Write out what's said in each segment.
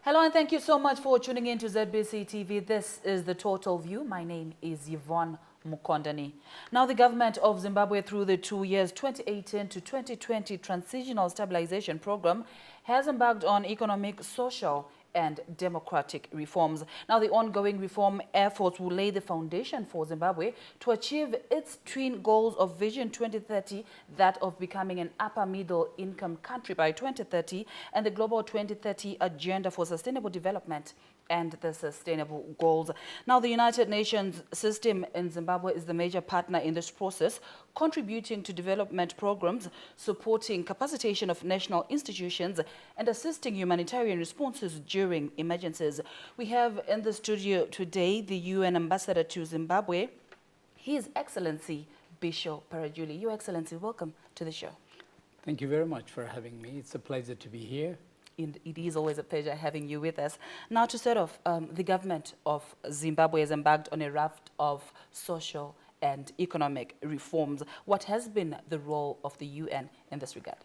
Hello and thank you so much for tuning in to ZBC TV. This is The Total View. My name is Yvonne Mukondani. Now, the government of Zimbabwe, through the 2 years 2018 to 2020 Transitional Stabilization Program, has embarked on economic, social and democratic reforms. Now, the ongoing reform efforts will lay the foundation for Zimbabwe to achieve its twin goals of Vision 2030, that of becoming an upper middle income country by 2030, and the Global 2030 Agenda for Sustainable Development and the Sustainable Goals. Now, the United Nations system in Zimbabwe is the major partner in this process, contributing to development programs, supporting capacitation of national institutions, and assisting humanitarian responses during emergencies. We have in the studio today the UN Ambassador to Zimbabwe, His Excellency Bishow Parajuli. Your Excellency, welcome to the show. Thank you very much for having me. It's a pleasure to be here. It is always a pleasure having you with us. Now, to start off, the government of Zimbabwe has embarked on a raft of social and economic reforms. What has been the role of the UN in this regard?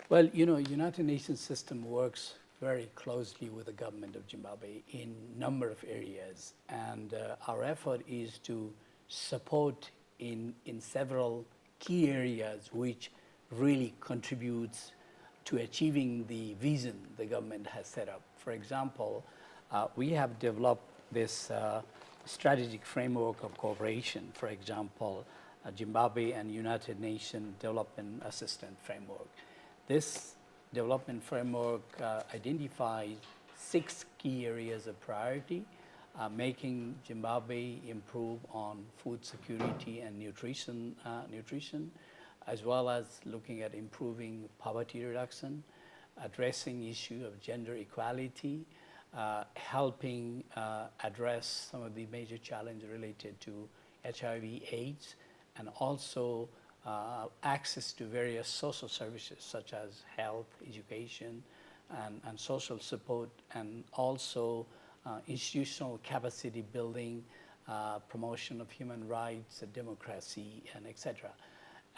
Well, you know, United Nations system works very closely with the government of Zimbabwe in a number of areas. And our effort is to support in several key areas which really contributes to achieving the vision the government has set up. For example, we have developed this strategic framework of cooperation. For example, Zimbabwe and United Nations Development Assistance Framework. This development framework identifies 6 key areas of priority, making Zimbabwe improve on food security and nutrition, as well as looking at improving poverty reduction, addressing issue of gender equality, helping address some of the major challenges related to HIV/AIDS, and also access to various social services such as health, education, and social support, and also institutional capacity building, promotion of human rights, democracy, and etc.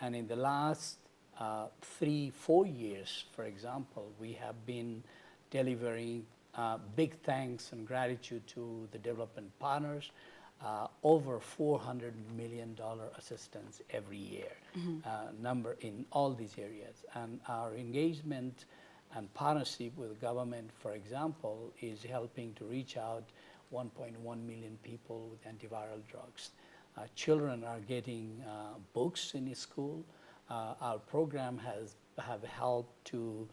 And in the last 3-4 years, for example, we have been delivering big thanks and gratitude to the development partners, over $400 million assistance every year, number in all these areas. And our engagement and partnership with the government, for example, is helping to reach out 1.1 million people with antiviral drugs. Children are getting books in school. Our program have helped to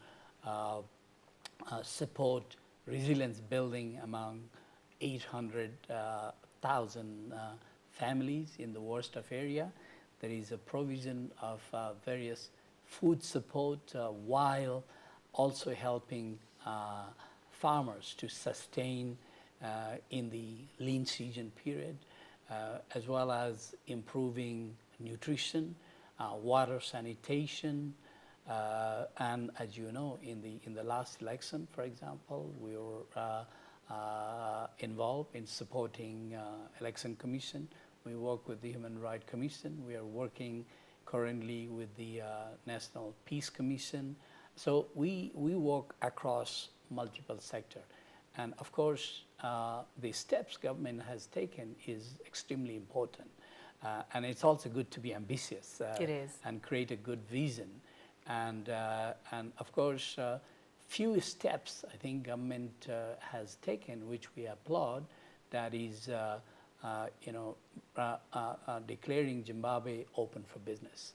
support resilience building among 800,000 families in the worst of area. There is a provision of various food support while also helping farmers to sustain in the lean season period. As well as improving nutrition, water sanitation, and as you know, in the last election, for example, we were involved in supporting election commission. We work with the Human Rights Commission. We are working currently with the National Peace Commission. So we work across multiple sectors. And of course, the steps government has taken is extremely important. And it's also good to be ambitious. It is. And create a good vision. And of course, few steps I think government has taken, which we applaud, that is, declaring Zimbabwe open for business.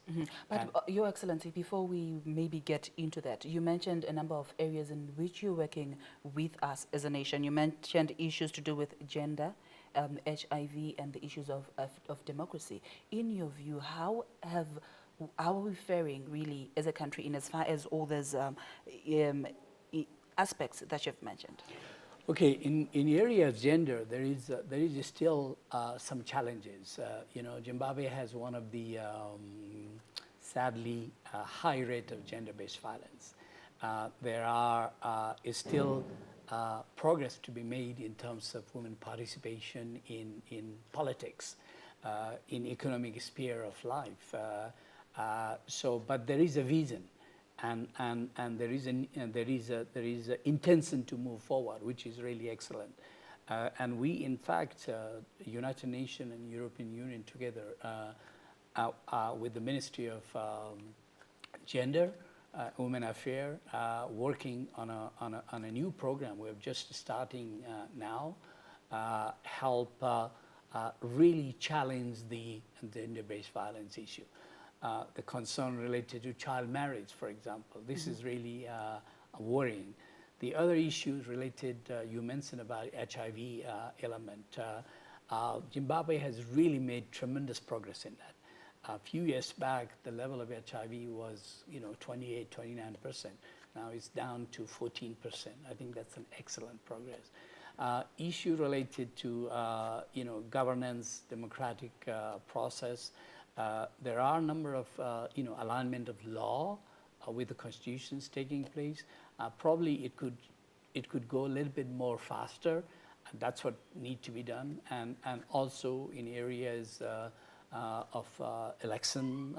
But Your Excellency, before we maybe get into that, you mentioned a number of areas in which you're working with us as a nation. You mentioned issues to do with gender, HIV, and the issues of democracy. In your view, how are we faring really as a country in as far as all those aspects that you've mentioned? Okay, in area of gender, there is still some challenges. Zimbabwe has one of the sadly high rate of gender-based violence, is still progress to be made in terms of women participation in politics, in economic sphere of life. But there is a vision, and there is an intention to move forward, which is really excellent. And we, in fact, United Nations and European Union together with the Ministry of Gender, Women Affairs, working on a new program. We're just starting now, help really challenge the gender-based violence issue. The concern related to child marriage, for example. This is really worrying. The other issues related, you mentioned about HIV element. Zimbabwe has really made tremendous progress in that. A few years back, the level of HIV was, 28, 29%. Now it's down to 14%. I think that's an excellent progress. Issue related to, governance, democratic process. There are a number of, alignment of law with the constitutions taking place. Probably it could go a little bit more faster. And that's what needs to be done. And also in areas of election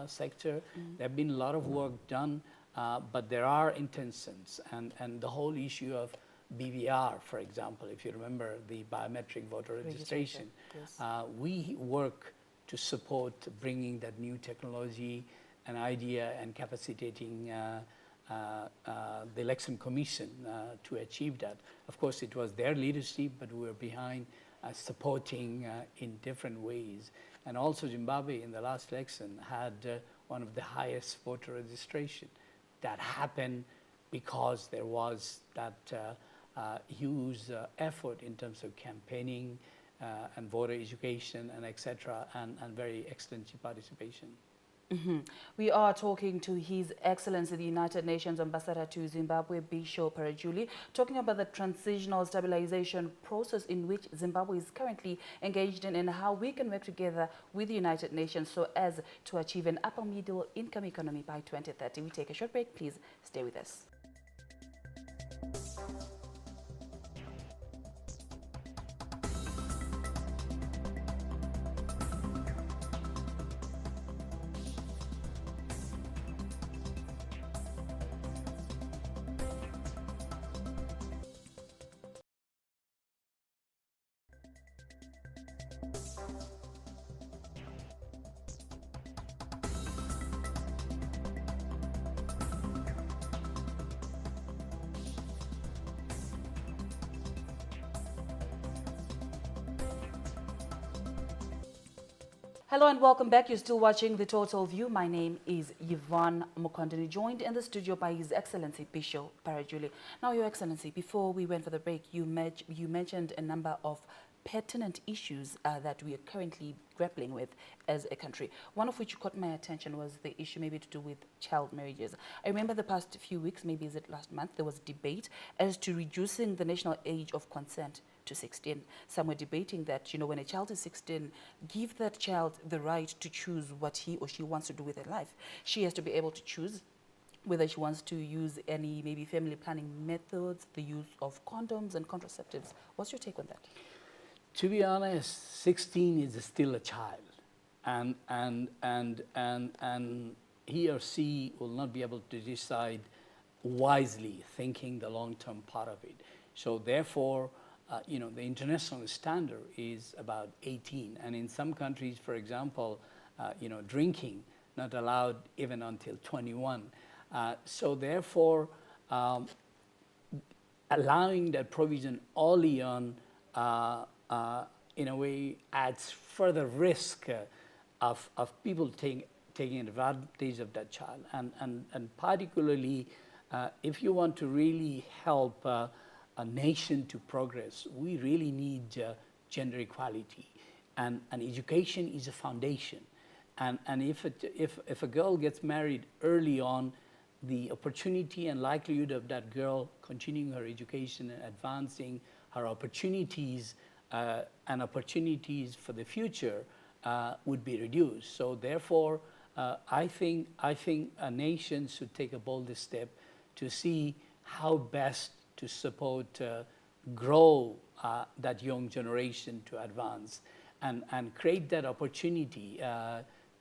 sector, there have been a lot of work done, but there are intentions. And the whole issue of BVR, for example, if you remember the biometric voter registration, yes. We work to support bringing that new technology and idea and capacitating the election commission to achieve that. Of course, it was their leadership, but we were behind supporting in different ways. And also Zimbabwe in the last election had one of the highest voter registration. That happened because there was that huge effort in terms of campaigning and voter education and etc. and very extensive participation. We are talking to His Excellency, the United Nations Ambassador to Zimbabwe, Bishow Parajuli, talking about the transitional stabilization process in which Zimbabwe is currently engaged in and how we can work together with the United Nations so as to achieve an upper middle income economy by 2030. We take a short break. Please stay with us. Hello and welcome back. You're still watching The Total View. My name is Yvonne Mukondani, joined in the studio by His Excellency Bishow Parajuli. Now, Your Excellency, before we went for the break, you mentioned a number of pertinent issues that we are currently grappling with as a country. One of which caught my attention was the issue maybe to do with child marriages. I remember the past few weeks, maybe is it last month, there was debate as to reducing the national age of consent to 16. Some were debating that, when a child is 16, give that child the right to choose what he or she wants to do with her life. She has to be able to choose whether she wants to use any maybe family planning methods, the use of condoms and contraceptives. What's your take on that? To be honest, 16 is still a child, and he or she will not be able to decide wisely, thinking the long-term part of it. So therefore, the international standard is about 18, and in some countries, for example, drinking not allowed even until 21. So therefore, allowing that provision early on, in a way, adds further risk of people taking advantage of that child, and particularly if you want to really help a nation to progress, we really need gender equality, and education is a foundation. And if a girl gets married early on, the opportunity and likelihood of that girl continuing her education and advancing her opportunities and opportunities for the future would be reduced. So therefore, I think a nation should take a bold step to see how best to support, grow that young generation to advance, and create that opportunity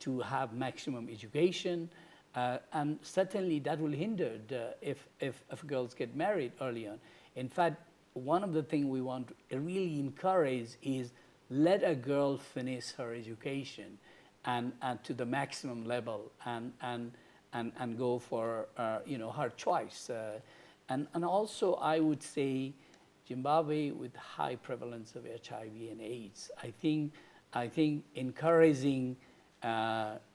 to have maximum education. And certainly that will hinder if girls get married early on. In fact, one of the things we want to really encourage is let a girl finish her education and to the maximum level, and go for her choice. And also I would say Zimbabwe with high prevalence of HIV and AIDS. I think encouraging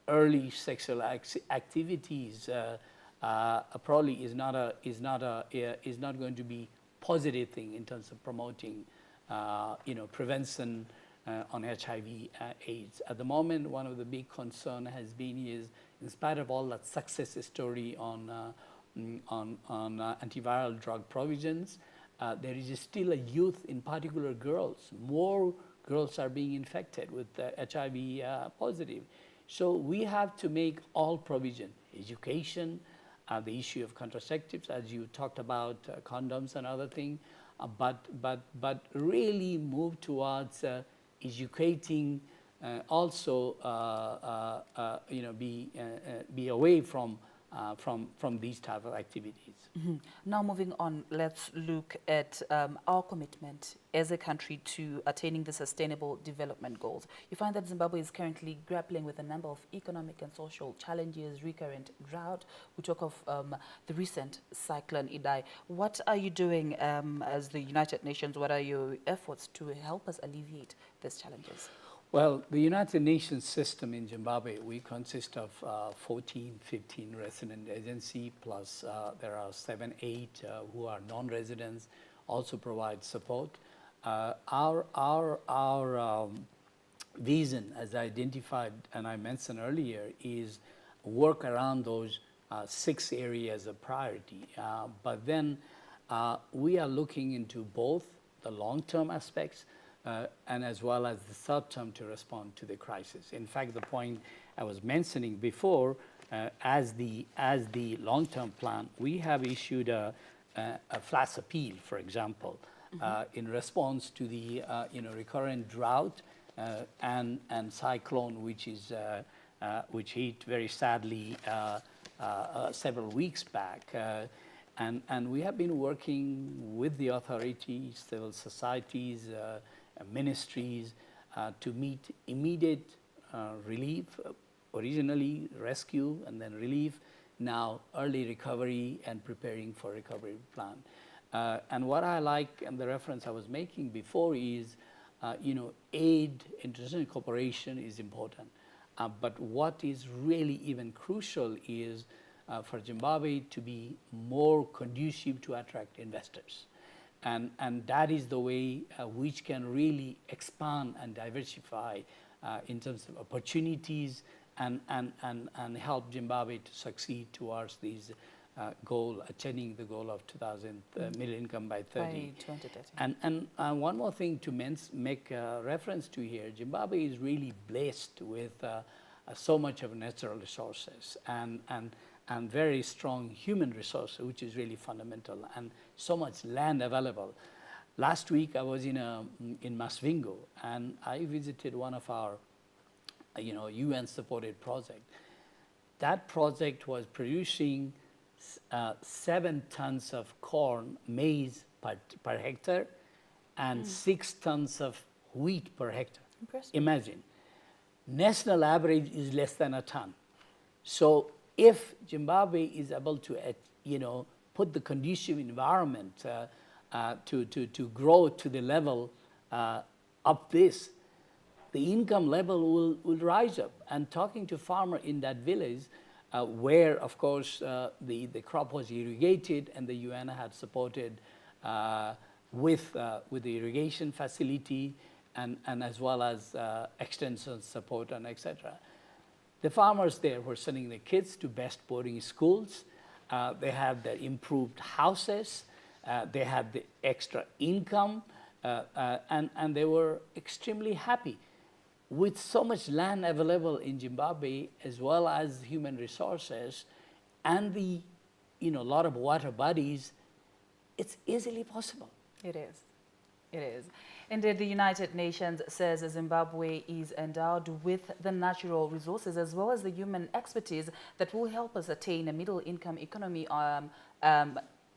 early sexual activities probably is not going to be positive thing in terms of promoting prevention on HIV AIDS. At the moment, one of the big concern has been is, in spite of all that success story on antiviral drug provisions, there is still a youth, in particular girls. More girls are being infected with HIV positive. So we have to make all provision, education, the issue of contraceptives, as you talked about, condoms and other things, but really move towards educating, also be away from these type of activities. Mm-hmm. Now moving on, let's look at our commitment as a country to attaining the Sustainable Development Goals. You find that Zimbabwe is currently grappling with a number of economic and social challenges, recurrent drought. We talk of the recent cyclone Idai. What are you doing as the United Nations? What are your efforts to help us alleviate these challenges? Well, the United Nations system in Zimbabwe, we consist of 14, 15 resident agencies, plus there are 7, 8 who are non-residents, also provide support. Our vision, as identified and I mentioned earlier, is work around those 6 areas of priority. But then we are looking into both the long-term aspects and as well as the short term to respond to the crisis. In fact, the point I was mentioning before, as the long-term plan, we have issued a flash appeal, for example, in response to the recurrent drought and cyclone, which hit very sadly several weeks back. And we have been working with the authorities, civil societies, ministries to meet immediate relief, originally rescue and then relief, now early recovery and preparing for recovery plan. And what I like, and the reference I was making before is, aid, international cooperation is important. But what is really even crucial is for Zimbabwe to be more conducive to attract investors. And that is the way which can really expand and diversify in terms of opportunities and help Zimbabwe to succeed towards these goal, attaining the goal of 2,000 middle income by 30. By 2030. And one more thing to make reference to here, Zimbabwe is really blessed with so much of natural resources and very strong human resources, which is really fundamental, and so much land available. Last week I was in Masvingo, and I visited one of our UN-supported project. That project was producing 7 tons of corn, maize per hectare, and 6 tons of wheat per hectare. Impressive. Imagine, national average is less than a ton. So if Zimbabwe is able to, put the conducive environment to grow to the level up this, the income level will rise up. And talking to farmer in that village, where of course the crop was irrigated and the UN had supported with the irrigation facility and as well as extension support and etc. The farmers there were sending their kids to best boarding schools. They had the improved houses. They had the extra income, and they were extremely happy. with so much land available in Zimbabwe, as well as human resources, and the, lot of water bodies, it's easily possible. It is. It is. Indeed, the United Nations says Zimbabwe is endowed with the natural resources as well as the human expertise that will help us attain a middle-income economy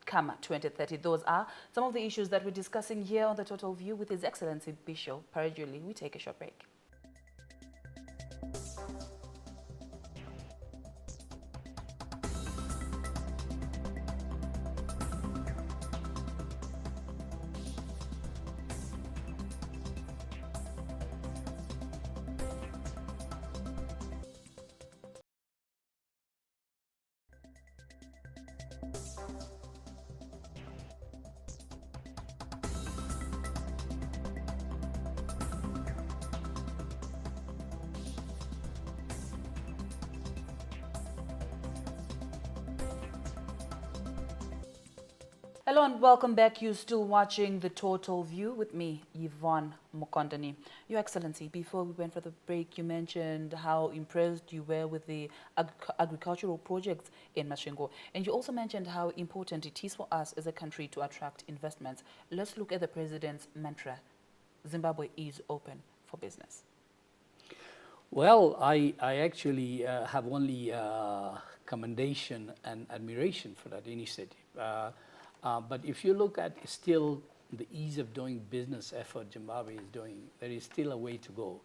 come 2030. Those are some of the issues that we're discussing here on The Total View with His Excellency Bishow Parajuli. We take a short break. Hello and welcome back. You're still watching The Total View with me, Yvonne Mukondani. Your Excellency, before we went for the break, you mentioned how impressed you were with the agricultural projects in Masvingo. And you also mentioned how important it is for us as a country to attract investments. Let's look at the President's mantra, Zimbabwe is open for business. Well, I actually have only commendation and admiration for that initiative. But if you look at still the ease of doing business effort Zimbabwe is doing, there is still a way to go.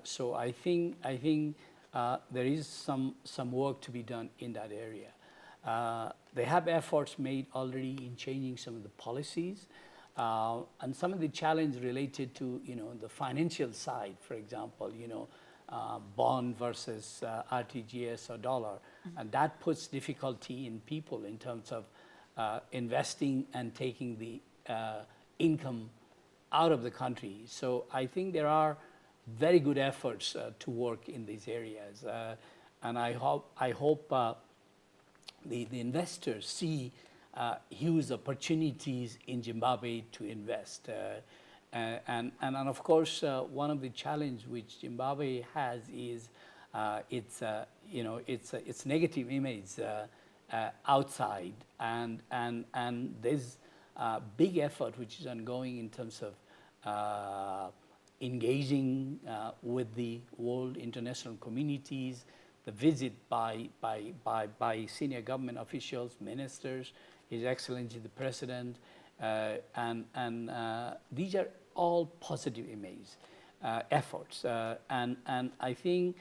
So I think there is some work to be done in that area. They have efforts made already in changing some of the policies, and some of the challenge related to the financial side, for example, bond versus RTGS or dollar, and that puts difficulty in people in terms of investing and taking the income out of the country. So I think there are very good efforts to work in these areas, and I hope the investors see huge opportunities in Zimbabwe to invest. And of course, one of the challenges which Zimbabwe has is its negative image outside, and there's a big effort which is ongoing in terms of engaging with the world international communities, the visit by senior government officials, ministers, His Excellency the President, and these are all positive efforts, and I think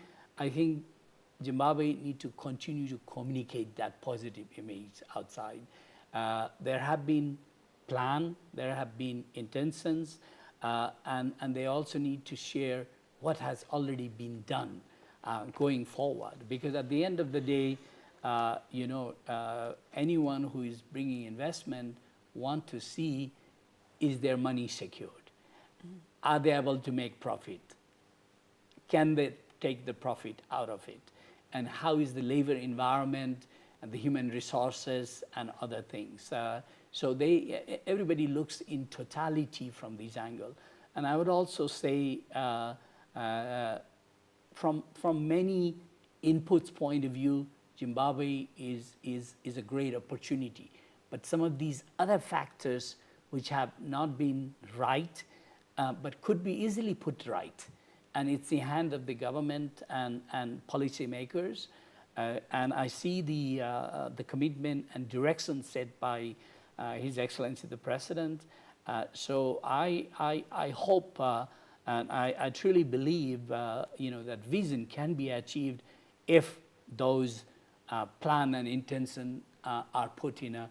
Zimbabwe need to continue to communicate that positive image outside. There have been plans, there have been intentions, and they also need to share what has already been done going forward. Because at the end of the day, anyone who is bringing investment want to see, is their money secured? Are they able to make profit? Can they take the profit out of it? And how is the labor environment and the human resources and other things? So everybody looks in totality from this angle. And I would also say from many inputs point of view, Zimbabwe is a great opportunity. But some of these other factors which have not been right, but could be easily put right. And it's the hand of the government and policymakers. And I see the commitment and direction set by His Excellency the President. So I hope and I truly believe that vision can be achieved if those plan and intention are put in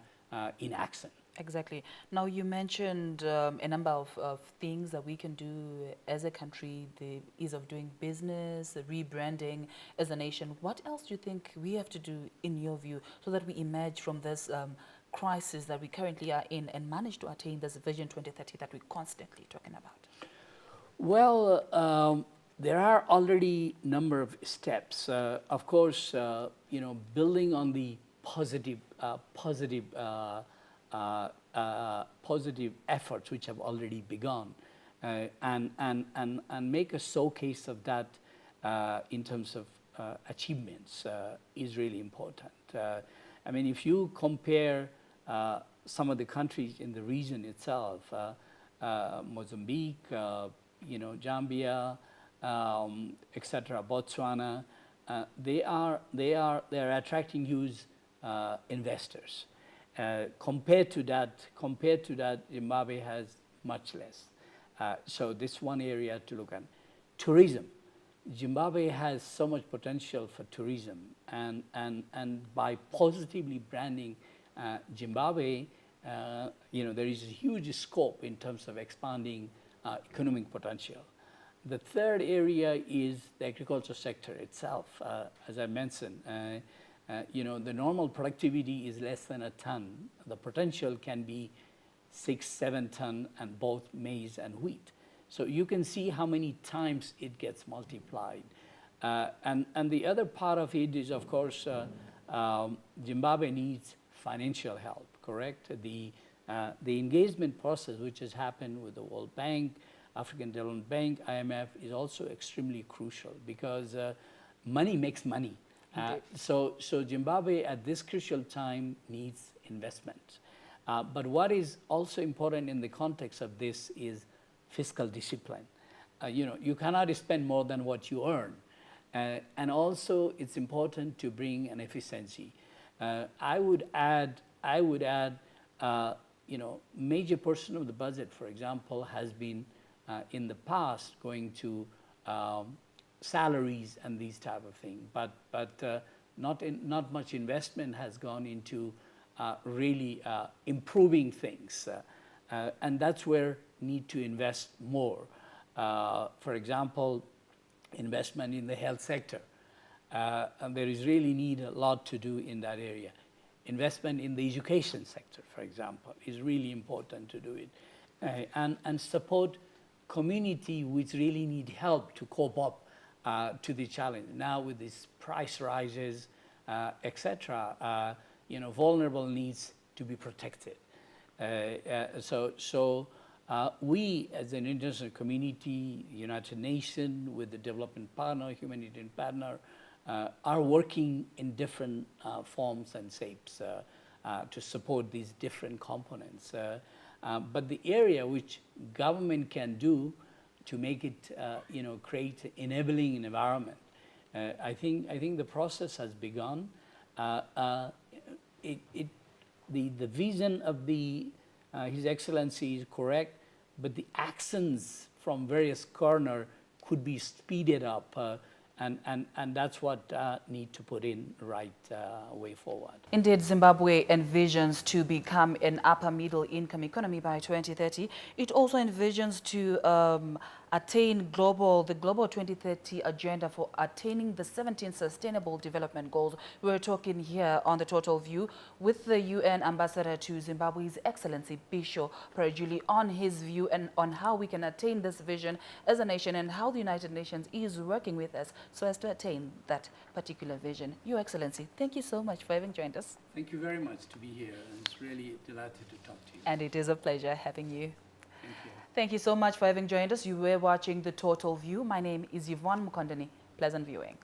action. Exactly. Now, you mentioned a number of things that we can do as a country, the ease of doing business, the rebranding as a nation. What else do you think we have to do, in your view, so that we emerge from this crisis that we currently are in and manage to attain this Vision 2030 that we're constantly talking about? Well, there are already a number of steps. Of course, building on the positive efforts which have already begun. and make a showcase of that in terms of achievements is really important. I mean, if you compare some of the countries in the region itself, Mozambique, Zambia, etc., Botswana, they are attracting huge investors. Compared to that, Zimbabwe has much less. So this one area to look at. Tourism. Zimbabwe has so much potential for tourism, and by positively branding Zimbabwe, there is a huge scope in terms of expanding economic potential. The third area is the agriculture sector itself. As I mentioned, the normal productivity is less than a ton. The potential can be 6-7 ton, and both maize and wheat. So you can see how many times it gets multiplied. And the other part of it is, of course, Zimbabwe needs financial help, correct? The engagement process, which has happened with the World Bank, African Development Bank, IMF, is also extremely crucial, because money makes money. So Zimbabwe at this crucial time needs investment. But what is also important in the context of this is fiscal discipline. You cannot spend more than what you earn. And also it's important to bring an efficiency. I would add, major portion of the budget, for example, has been in the past going to salaries and these type of things, but not much investment has gone into really improving things, and that's where need to invest more. For example, investment in the health sector, and there is really need a lot to do in that area. Investment in the education sector, for example, is really important to do it, and support community which really need help to cope up to the challenge. Now with these price rises, etc., vulnerable needs to be protected. So we as an international community, United Nations, with the development partner, humanitarian partner, are working in different forms and shapes to support these different components. But the area which government can do to make it, create enabling environment, I think the process has begun. The vision of His Excellency is correct, but the actions from various corners could be speeded up, and that's what need to put in right way forward. Indeed, Zimbabwe envisions to become an upper middle income economy by 2030. It also envisions to attain the global 2030 agenda for attaining the 17 sustainable development goals. We're talking here on the Total View with the UN ambassador to Zimbabwe, His Excellency Bishow Parajuli, on his view and on how we can attain this vision as a nation, and how the United Nations is working with us so as to attain that particular vision. Your Excellency, thank you so much for having joined us. Thank you very much to be here, and it's really delighted to talk to you. And it is a pleasure having you. Thank you. Thank you so much for having joined us. You were watching The Total View. My name is Yvonne Mukondani. Pleasant viewing.